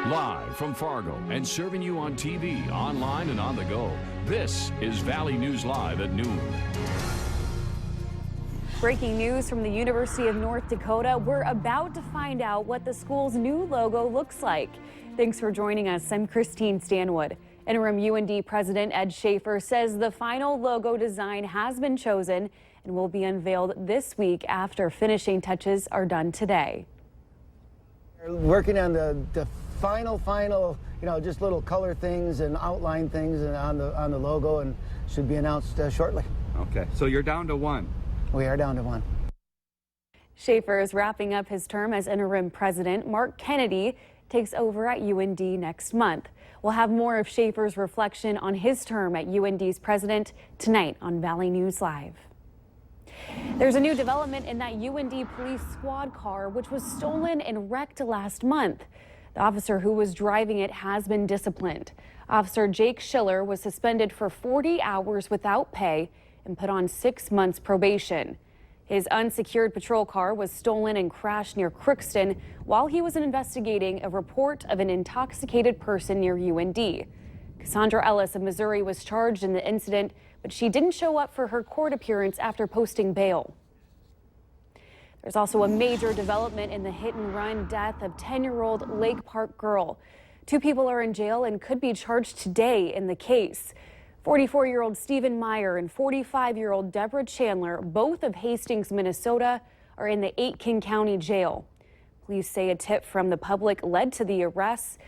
Live from Fargo and serving you on TV, online, and on the go. This is Valley News Live at noon. Breaking news from the University of North Dakota. We're about to find out what the school's new logo looks like. Thanks for joining us. I'm Christine Stanwood. Interim UND President Ed Schaefer says the final logo design has been chosen and will be unveiled this week after finishing touches are done today. We're working on the final, just little color things and outline things on the logo, and should be announced shortly. Okay, so you're down to one. We are down to one. Schaefer is wrapping up his term as interim president. Mark Kennedy takes over at UND next month. We'll have more of Schaefer's reflection on his term at UND's president tonight on Valley News Live. There's a new development in that UND police squad car, which was stolen and wrecked last month. The officer who was driving it has been disciplined. Officer Jake Schiller was suspended for 40 hours without pay and put on 6 months probation. His unsecured patrol car was stolen and crashed near Crookston while he was investigating a report of an intoxicated person near UND. Cassandra Ellis of Missouri was charged in the incident, but she didn't show up for her court appearance after posting bail. There's also a major development in the hit-and-run death of 10-year-old Lake Park girl. 2 people are in jail and could be charged today in the case. 44-year-old Stephen Meyer and 45-year-old Deborah Chandler, both of Hastings, Minnesota, are in the Aitkin County Jail. Police say a tip from the public led to the arrests.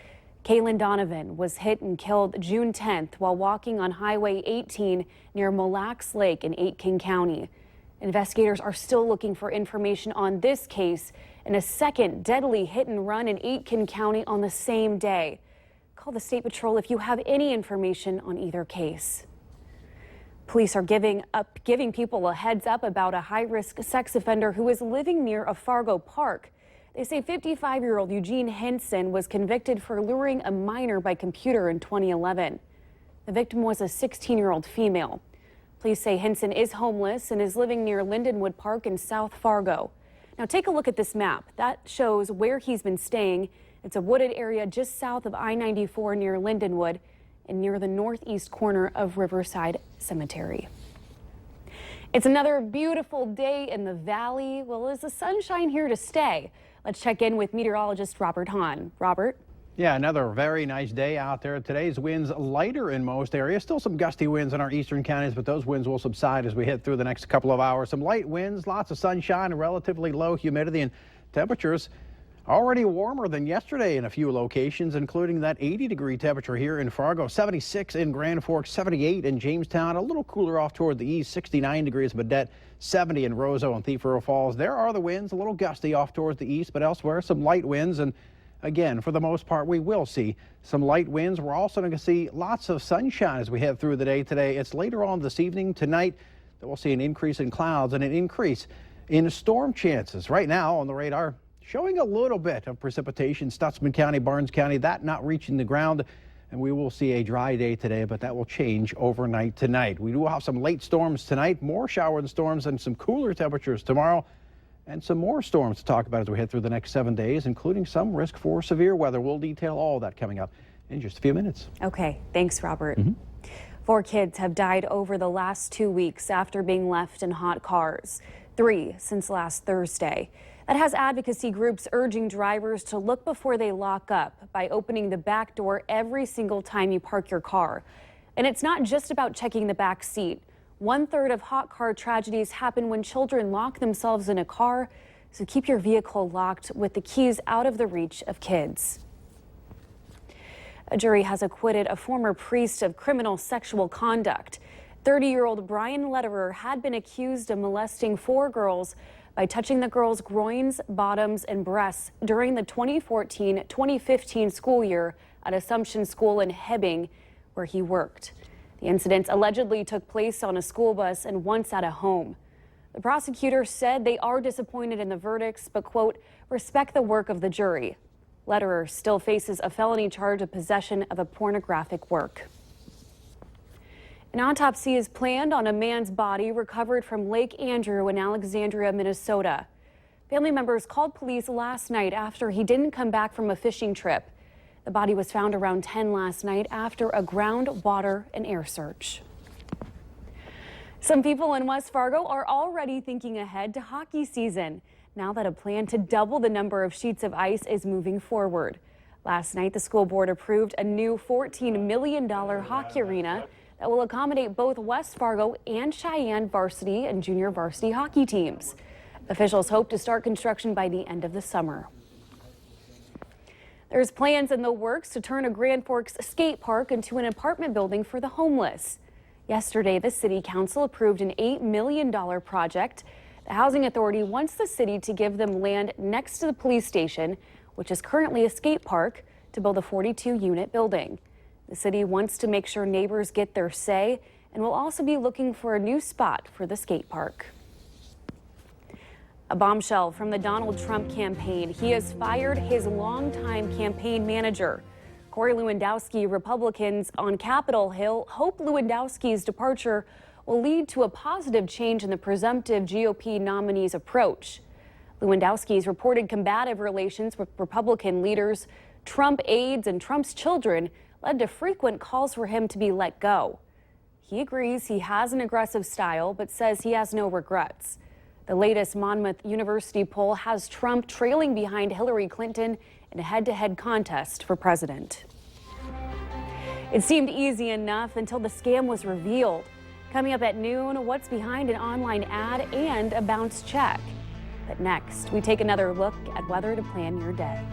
Kaylin Donovan was hit and killed June 10th while walking on Highway 18 near Mille Lacs Lake in Aitkin County. Investigators are still looking for information on this case and a second deadly hit and run in Aitkin County on the same day. Call the State Patrol if you have any information on either case. Police are giving people a heads up about a high-risk sex offender who is living near a Fargo park. They say 55-year-old Eugene Henson was convicted for luring a minor by computer in 2011. The victim was a 16-year-old female. Police say Henson is homeless and is living near Lindenwood Park in South Fargo. Now take a look at this map. That shows where he's been staying. It's a wooded area just south of I-94 near Lindenwood and near the northeast corner of Riverside Cemetery. It's another beautiful day in the valley. Well, is the sunshine here to stay? Let's check in with meteorologist Robert Hahn. Robert? Yeah, another very nice day out there. Today's winds lighter in most areas. Still some gusty winds in our eastern counties, but those winds will subside as we head through the next couple of hours. Some light winds, lots of sunshine, and relatively low humidity, and temperatures already warmer than yesterday in a few locations, including that 80-degree temperature here in Fargo, 76 in Grand Forks, 78 in Jamestown, a little cooler off toward the east, 69 degrees in Baudette, 70 in Roseau and Thief River Falls. There are the winds, a little gusty off towards the east, but elsewhere some light winds. And again, for the most part, we will see some light winds. We're also going to see lots of sunshine as we head through the day today. It's later on this evening, tonight, that we'll see an increase in clouds and an increase in storm chances. Right now on the radar, showing a little bit of precipitation, Stutsman County, Barnes County, that not reaching the ground. And we will see a dry day today, but that will change overnight tonight. We will have some late storms tonight, more shower and storms, and some cooler temperatures tomorrow. And some more storms to talk about as we head through the next 7 days, including some risk for severe weather. We'll detail all that coming up in just a few minutes. Okay, thanks, Robert. 4 kids have died over the last 2 weeks after being left in hot cars. 3 since last Thursday. That has advocacy groups urging drivers to look before they lock up by opening the back door every single time you park your car. And it's not just about checking the back seat. 1/3 of hot car tragedies happen when children lock themselves in a car, so keep your vehicle locked with the keys out of the reach of kids. A jury has acquitted a former priest of criminal sexual conduct. 30-year-old Brian Lederer had been accused of molesting 4 girls by touching the girls' groins, bottoms, and breasts during the 2014-2015 school year at Assumption School in Hibbing, where he worked. The incidents allegedly took place on a school bus and once at a home. The prosecutor said they are disappointed in the verdicts, but, quote, respect the work of the jury. Lederer still faces a felony charge of possession of a pornographic work. An autopsy is planned on a man's body recovered from Lake Andrew in Alexandria, Minnesota. Family members called police last night after he didn't come back from a fishing trip. The The body was found around 10 last night after a ground, water, and air search. Some people in West Fargo are already thinking ahead to hockey season, now that a plan to double the number of sheets of ice is moving forward. Last night, the school board approved a new $14 million hockey arena that will accommodate both West Fargo and Cheyenne varsity and junior varsity hockey teams. Officials hope to start construction by the end of the summer. There's plans in the works to turn a Grand Forks skate park into an apartment building for the homeless. Yesterday, the city council approved an $8 million project. The Housing Authority wants the city to give them land next to the police station, which is currently a skate park, to build a 42-unit building. The city wants to make sure neighbors get their say and will also be looking for a new spot for the skate park. A bombshell from the Donald Trump campaign. He has fired his longtime campaign manager. Corey Lewandowski. Republicans on Capitol Hill hope Lewandowski's departure will lead to a positive change in the presumptive GOP nominee's approach. Lewandowski's reported combative relations with Republican leaders, Trump aides, and Trump's children led to frequent calls for him to be let go. He agrees he has an aggressive style, but says he has no regrets. The latest Monmouth University poll has Trump trailing behind Hillary Clinton in a head-to-head contest for president. It seemed easy enough until the scam was revealed. Coming up at noon, what's behind an online ad and a bounce check. But next, we take another look at whether to plan your day.